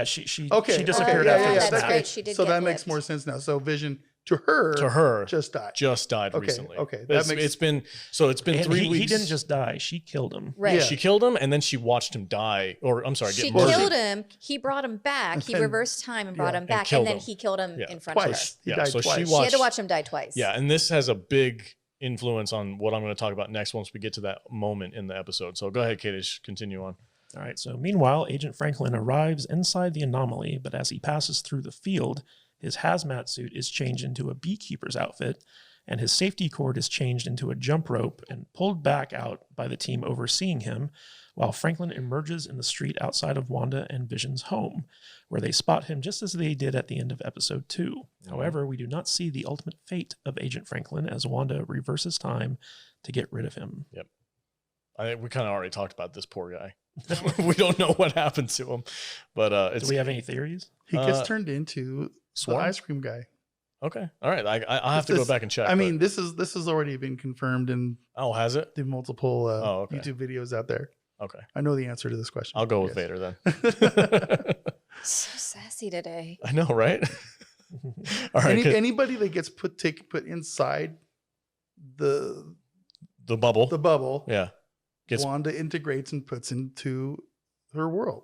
She okay. disappeared after the That's snap. right. She did. So get that makes blipped. more sense now. So Vision To her, just died okay, recently. Okay, it's been 3 weeks. He didn't just die; she killed him. Right. Yeah. She killed him, and then she watched him die. Or I'm sorry, she get murdered. killed him. He brought him back. He reversed time and brought him back, and then he killed him in front of her. He died twice. She had to watch him die twice. Yeah, and this has a big influence on what I'm going to talk about next once we get to that moment in the episode. So go ahead, Kadish, continue on. All right. So meanwhile, Agent Franklin arrives inside the anomaly, but as he passes through the field, his hazmat suit is changed into a beekeeper's outfit, and his safety cord is changed into a jump rope and pulled back out by the team overseeing him, while Franklin emerges in the street outside of Wanda and Vision's home, where they spot him just as they did at the end of episode 2. Mm-hmm. However, we do not see the ultimate fate of Agent Franklin as Wanda reverses time to get rid of him. Yep. I think we kind of already talked about this poor guy. We don't know what happened to him, but do we have any theories? He gets turned into the ice cream guy. Okay, all right. I'll have to go back and check. I mean, this has already been confirmed in has it? The multiple YouTube videos out there. Okay, I know the answer to this question. I'll go with Vader then. So sassy today. I know, right? All right. Anybody that gets put inside the bubble, yeah. Wanda integrates and puts into her world.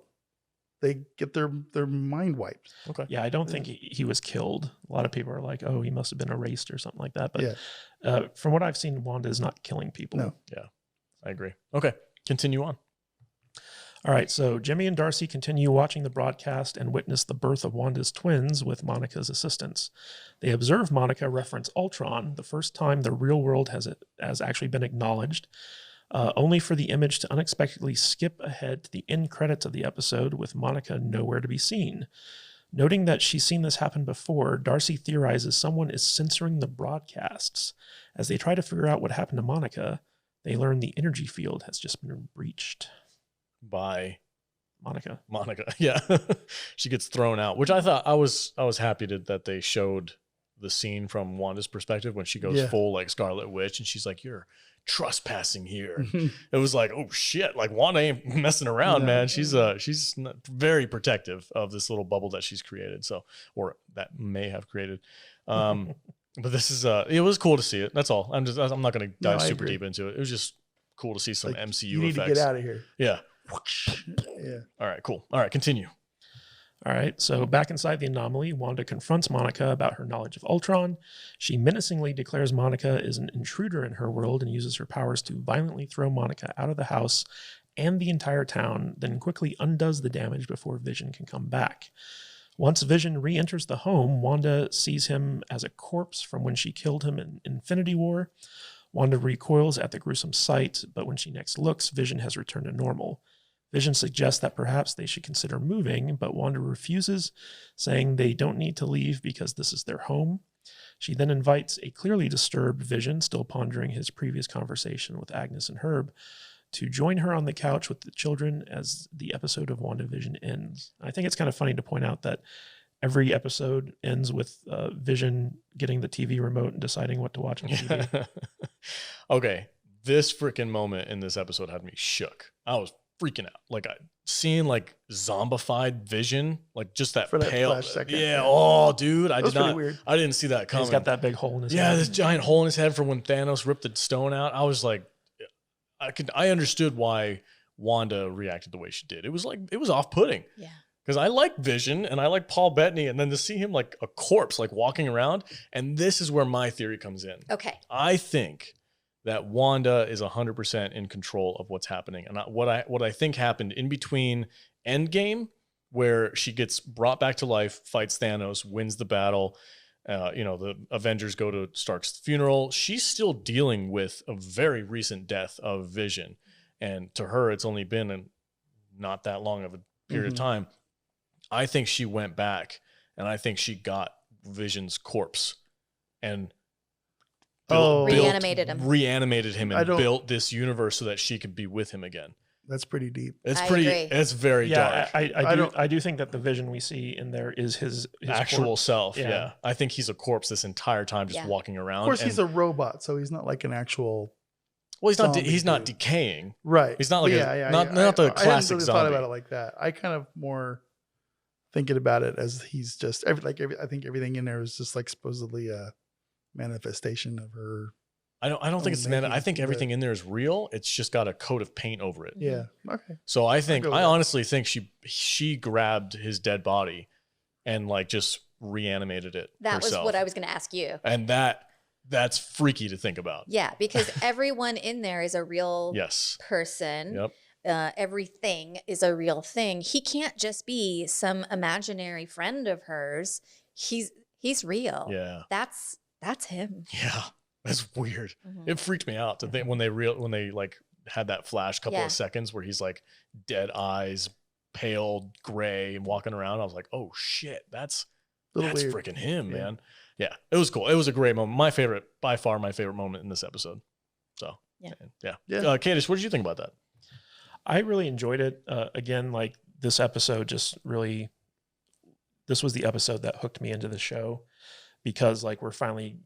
They get their mind wiped. Okay. Yeah, I don't think he was killed. A lot of people are like, "Oh, he must have been erased or something like that." But from what I've seen, Wanda is not killing people. No. Yeah, I agree. Okay, continue on. All right, so Jimmy and Darcy continue watching the broadcast and witness the birth of Wanda's twins with Monica's assistance. They observe Monica reference Ultron, the first time the real world has actually been acknowledged. Only for the image to unexpectedly skip ahead to the end credits of the episode with Monica nowhere to be seen. Noting that she's seen this happen before, Darcy theorizes someone is censoring the broadcasts. As they try to figure out what happened to Monica, they learn the energy field has just been breached. By Monica, yeah. She gets thrown out, which I thought I was happy that they showed the scene from Wanda's perspective when she goes full like Scarlet Witch and she's like, "You're trespassing here." It was like, oh shit, like Wanda ain't messing around, man. She's very protective of this little bubble that she's created, or that may have created. But this is it was cool to see it. That's all. I'm not going to dive super deep into it. It was just cool to see some MCU you need effects. To get out of here. Yeah. Yeah. All right, cool. All right, continue. All right, so back inside the anomaly, Wanda confronts Monica about her knowledge of Ultron. She menacingly declares Monica is an intruder in her world and uses her powers to violently throw Monica out of the house and the entire town, then quickly undoes the damage before Vision can come back. Once Vision re-enters the home, Wanda sees him as a corpse from when she killed him in Infinity War. Wanda recoils at the gruesome sight, but when she next looks, Vision has returned to normal. Vision suggests that perhaps they should consider moving, but Wanda refuses, saying they don't need to leave because this is their home. She then invites a clearly disturbed Vision, still pondering his previous conversation with Agnes and Herb, to join her on the couch with the children as the episode of WandaVision ends. I think it's kind of funny to point out that every episode ends with Vision getting the TV remote and deciding what to watch on TV. Okay, this freaking moment in this episode had me shook. I was freaking out. Like seeing like zombified Vision, like just that pale. Flash second. Yeah. Oh, dude, I didn't see that coming. He's got that big hole in his head. Yeah, this giant hole in his head from when Thanos ripped the stone out. I was like, I understood why Wanda reacted the way she did. It was off-putting. Yeah. Because I like Vision and I like Paul Bettany, and then to see him like a corpse, like walking around, and this is where my theory comes in. Okay. I think that Wanda is 100% in control of what's happening. And what I think happened in between Endgame, where she gets brought back to life, fights Thanos, wins the battle, the Avengers go to Stark's funeral. She's still dealing with a very recent death of Vision. And to her, it's only been not that long of a period of time. I think she went back and I think she got Vision's corpse and reanimated him and built this universe so that she could be with him again. That's pretty deep. It's very dark. I do think that the Vision we see in there is his actual corpse. self. Yeah. I think he's a corpse this entire time, just walking around. Of course, he's a robot, so he's not like an actual. Well, he's not decaying. Right. He's not like not the classic I hadn't really zombie. thought about it like that. I kind of more thinking about it as he's just I think everything in there is just like supposedly a manifestation of her. I don't think it's I think everything in there is real. It's just got a coat of paint over it. Yeah. Okay. So I honestly think she grabbed his dead body and like just reanimated it. That herself. was what I was going to ask you. And that's freaky to think about. Yeah, because everyone in there is a real person. Yep. Everything is a real thing. He can't just be some imaginary friend of hers. He's real. Yeah. That's him. Yeah. That's weird. It freaked me out to think when they like had that flash couple of seconds where he's like dead eyes, pale gray and walking around. I was like, oh shit, that's freaking him, man. Yeah, it was cool. It was a great moment. By far my favorite moment in this episode. So yeah. Kadish, what did you think about that? I really enjoyed it. Again, like this episode this was the episode that hooked me into the show because like we're finally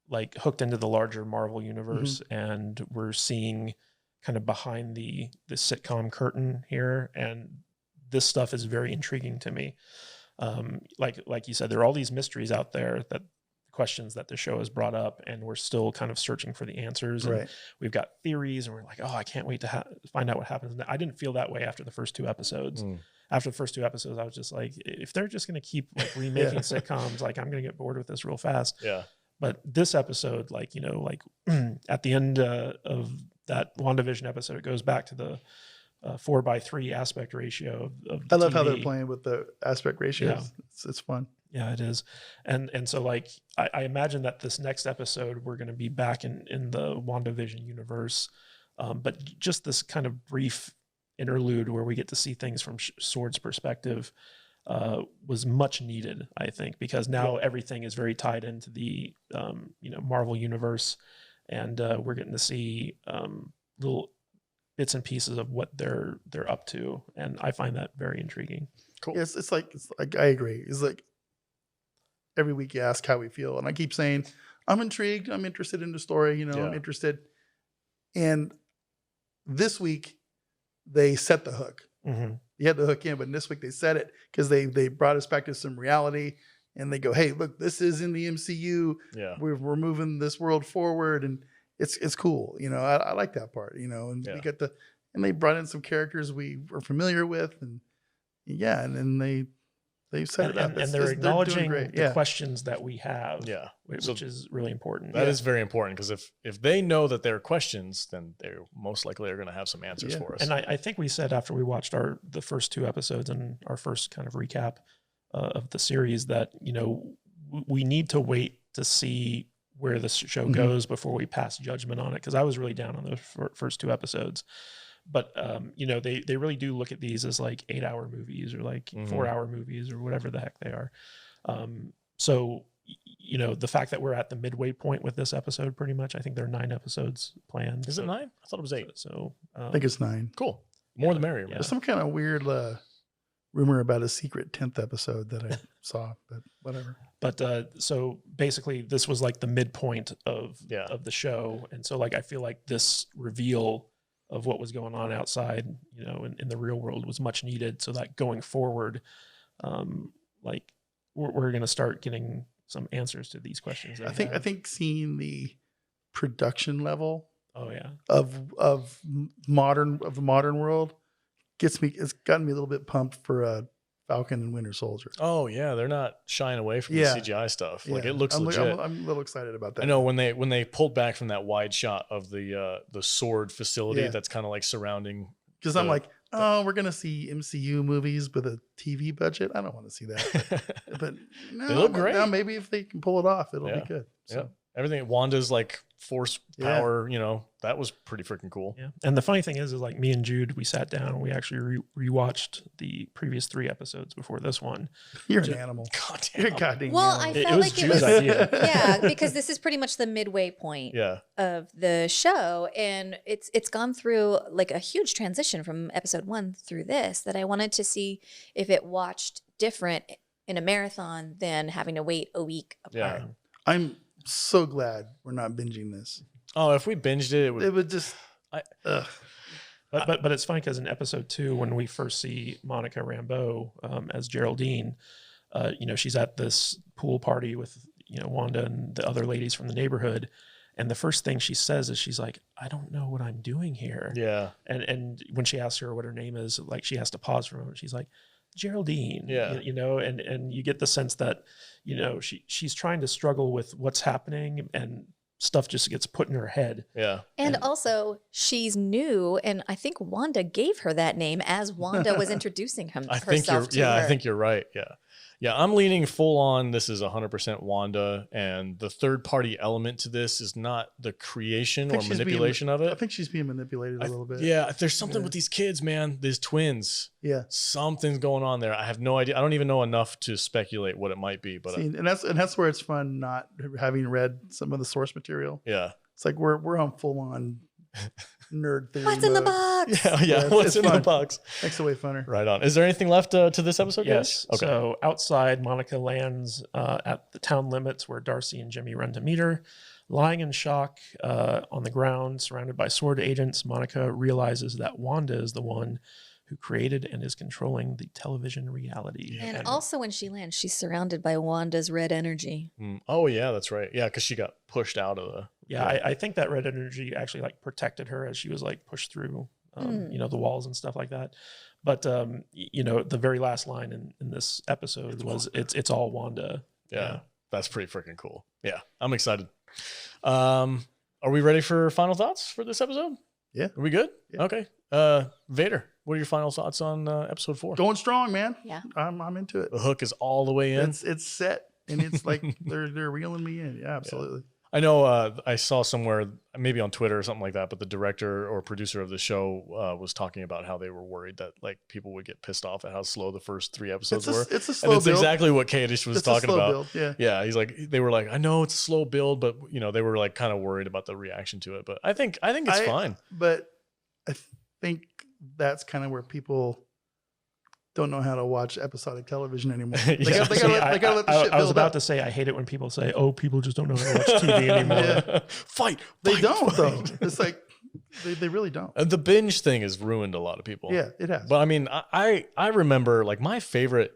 like hooked into the larger Marvel universe and we're seeing kind of behind the sitcom curtain here. And this stuff is very intriguing to me. Like you said, there are all these mysteries out there questions that the show has brought up, and we're still kind of searching for the answers. And we've got theories, and we're like, oh, I can't wait to find out what happens. I didn't feel that way after the first 2 episodes. After the first 2 episodes, I was just like, if they're just going to keep like remaking sitcoms, like I'm going to get bored with this real fast. Yeah. But this episode, like, you know, like at the end of that WandaVision episode, it goes back to the 4:3 aspect ratio of the I love TV. how they're playing with the aspect ratios. Yeah. It's fun. Yeah, it is. And so like I imagine that this next episode we're going to be back in the WandaVision universe, but just this kind of brief interlude where we get to see things from Sword's perspective was much needed, I think, because now everything is very tied into the Marvel universe, and we're getting to see little bits and pieces of what they're up to, and I find that very intriguing. Cool. Yeah, it's like I agree. It's like every week you ask how we feel, and I keep saying I'm intrigued. I'm interested in the story. I'm interested. And this week they set the hook. You had the hook in, but this week they set it because they brought us back to some reality, and they go, "Hey, look, this is in the MCU. Yeah, we're moving this world forward, and it's cool." I like that part. And we get and they brought in some characters we were familiar with, and and then they set it up, and they're acknowledging the questions that we have. Yeah, which is really important. That is very important, because if they know that there are questions, then they're most likely are going to have some answers for us. And I think we said after we watched the first 2 episodes and our first kind of recap of the series that we need to wait to see where the show goes before we pass judgment on it, because I was really down on those first 2 episodes. But, they really do look at these as like 8-hour movies or like 4-hour movies or whatever the heck they are. So, the fact that we're at the midway point with this episode, pretty much, I think there are 9 episodes planned. Is it 9? I thought it was 8. So I think it's 9. Cool. More the merrier. There's some kind of weird rumor about a secret 10th episode that I saw, but whatever. But so basically this was like the midpoint of the show. And so like, I feel like this reveal of what was going on outside, in the real world was much needed, so that going forward, like we're going to start getting some answers to these questions. I think seeing the production level, of the modern world it's gotten me a little bit pumped for Falcon and Winter Soldier. Oh yeah, they're not shying away from the CGI stuff. Like it looks legit. I'm a little excited about that. I know when they pulled back from that wide shot of the sword facility that's kind of like surrounding. Because I'm like, we're gonna see MCU movies with a TV budget. I don't want to see that. But no, they look great. Now maybe if they can pull it off, it'll be good. So. Everything Wanda's like force power, that was pretty freaking cool. Yeah. And the funny thing is like me and Jude, we sat down and we actually rewatched the previous 3 episodes before this one. You're an animal. You're goddamn. Well, I felt like it was idea. Yeah, because this is pretty much the midway point of the show, and it's gone through like a huge transition from episode 1 through this, that I wanted to see if it watched different in a marathon than having to wait a week apart. Yeah. I'm so glad we're not binging this. Oh, if we binged it, it would just. That's But it's funny because in episode 2, when we first see Monica Rambeau as Geraldine, she's at this pool party with Wanda and the other ladies from the neighborhood, and the first thing she says is she's like, I don't know what I'm doing here. Yeah. And when she asks her what her name is, like she has to pause for a moment. She's like, Geraldine. Yeah. And you get the sense that she's trying to struggle with what's happening, and stuff just gets put in her head. Yeah. And also, she's new, and I think Wanda gave her that name as Wanda was introducing herself to her. I think you're right. Yeah. Yeah, I'm leaning full on this is 100% Wanda, and the third-party element to this is not the creation or manipulation of it. I think she's being manipulated a little bit. Yeah, there's something with these kids, man. These twins. Yeah. Something's going on there. I have no idea. I don't even know enough to speculate what it might be. But and that's where it's fun not having read some of the source material. Yeah. It's like we're on full on nerd theory. What's in the box? Yeah. What's in the box? Makes it way funner. Right on. Is there anything left to this episode? Yes. Guys? Okay. So outside, Monica lands at the town limits where Darcy and Jimmy run to meet her. Lying in shock on the ground, surrounded by sword agents, Monica realizes that Wanda is the one who created and is controlling the television reality. And also when she lands, she's surrounded by Wanda's red energy. Oh, yeah, that's right. Yeah, because she got pushed out of the... Yeah, I think that red energy actually protected her as she was pushed through, the walls and stuff like that. But, the very last line in this episode was, it's all Wanda. Yeah, that's pretty freaking cool. Yeah, I'm excited. Are we ready for final thoughts for this episode? Yeah. Are we good? Yeah. Okay. Vader, what are your final thoughts on episode 4? Going strong, man. Yeah. I'm into it. The hook is all the way in. It's set, and it's like they're reeling me in. Yeah, absolutely. I know I saw somewhere, maybe on Twitter or something like that, but the director or producer of the show was talking about how they were worried that people would get pissed off at how slow the first 3 episodes were. It's a slow and it's build. exactly what Kadish was talking about. Build, yeah. He's like, they were like, I know it's a slow build, but they were kind of worried about the reaction to it. But I think it's fine. But I think that's kind of where people don't know how to watch episodic television anymore. They gotta let the shit build I was about up. to say, I hate it when people say, "Oh, people just don't know how to watch TV anymore." Yeah. Fight. They don't though. It's like they really don't. The binge thing has ruined a lot of people. Yeah, it has. But I mean, I remember my favorite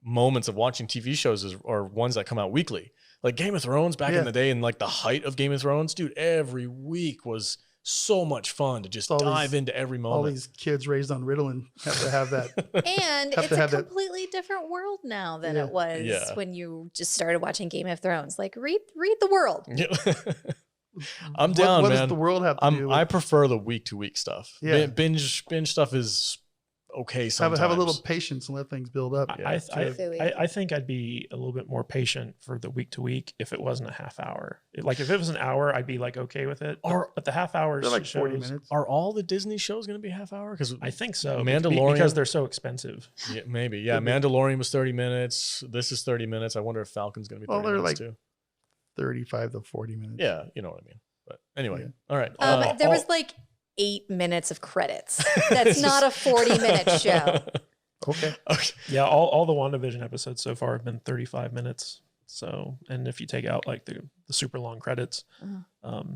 moments of watching TV shows are ones that come out weekly. Like Game of Thrones back in the day, and the height of Game of Thrones, dude, every week was so much fun to just dive into every moment. All these kids raised on Ritalin have to have that. And it's a completely different world now than it was when you just started watching Game of Thrones. Read the world. I'm down, man. What does the world have to do? I prefer the week-to-week stuff. Yeah. Binge stuff is okay sometimes. Have a little patience and let things build up. I think I'd be a little bit more patient for the week to week if it wasn't a half hour. If it was an hour, I'd be okay with it. But the half hours, they're 40 minutes. Are all the Disney shows going to be half hour? Because I think so. Mandalorian, because they're so expensive. Yeah, maybe. Yeah, Mandalorian was 30 minutes. This is 30 minutes. I wonder if Falcon's going to be 30 minutes too. 35 to 40 minutes. Yeah, you know what I mean. But anyway, all right. There was 8 minutes of credits. That's not a 40-minute show. Okay. Yeah, all the WandaVision episodes so far have been 35 minutes. So, and if you take out the super long credits,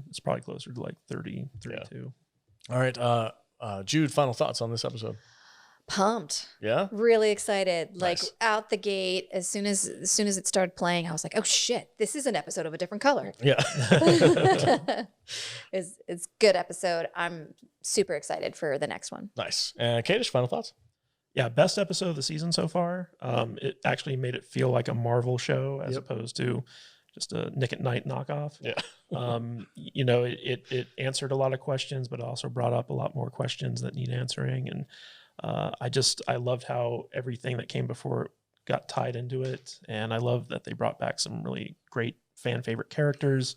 it's probably closer to 30, 32. Yeah. All right. Jude, final thoughts on this episode? Pumped. Yeah. Really excited. Nice. Out the gate, as soon as it started playing, I was like, oh shit, this is an episode of a different color. Yeah. It's good episode. I'm super excited for the next one. Nice. Kadish, final thoughts? Yeah, best episode of the season so far. It actually made it feel like a Marvel show as opposed to just a Nick at Night knockoff. Yeah. It answered a lot of questions, but also brought up a lot more questions that need answering. And I loved how everything that came before got tied into it. And I love that they brought back some really great fan favorite characters.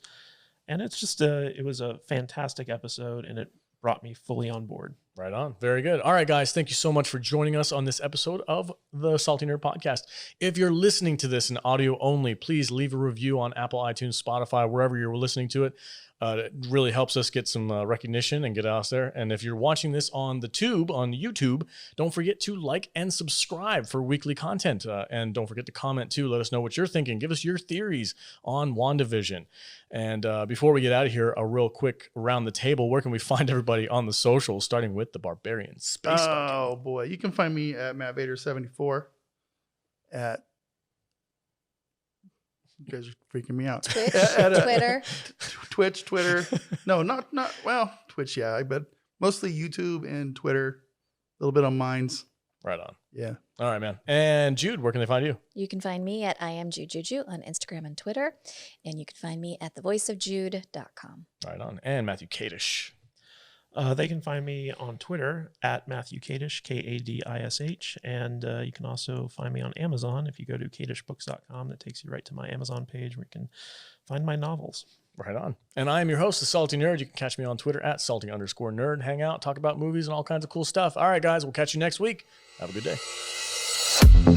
And it's just it was a fantastic episode, and it brought me fully on board. Right on. Very good. All right, guys. Thank you so much for joining us on this episode of the Salty Nerd Podcast. If you're listening to this in audio only, please leave a review on Apple, iTunes, Spotify, wherever you're listening to it. It really helps us get some recognition and get out there. And if you're watching this on the tube, on YouTube, don't forget to like and subscribe for weekly content. And don't forget to comment too. Let us know what you're thinking. Give us your theories on WandaVision. And before we get out of here, a real quick around the table. Where can we find everybody on the socials, starting with the Barbarian Space Viking? Oh boy, you can find me at Matt Vader 74 at. You guys are freaking me out. Twitch, Twitter. Twitch, Twitter. No, not well, Twitch, yeah, but mostly YouTube and Twitter. A little bit on Minds. Right on. Yeah. All right, man. And Jude, where can they find you? You can find me at IamJudeJuju on Instagram and Twitter. And you can find me at thevoiceofjude.com. Right on. And Matthew Kadish. They can find me on Twitter at Matthew Kadish, Kadish. And you can also find me on Amazon. If you go to kadishbooks.com, that takes you right to my Amazon page where you can find my novels. Right on. And I am your host, the Salty Nerd. You can catch me on Twitter at salty_nerd. Hang out, talk about movies and all kinds of cool stuff. All right, guys, we'll catch you next week. Have a good day.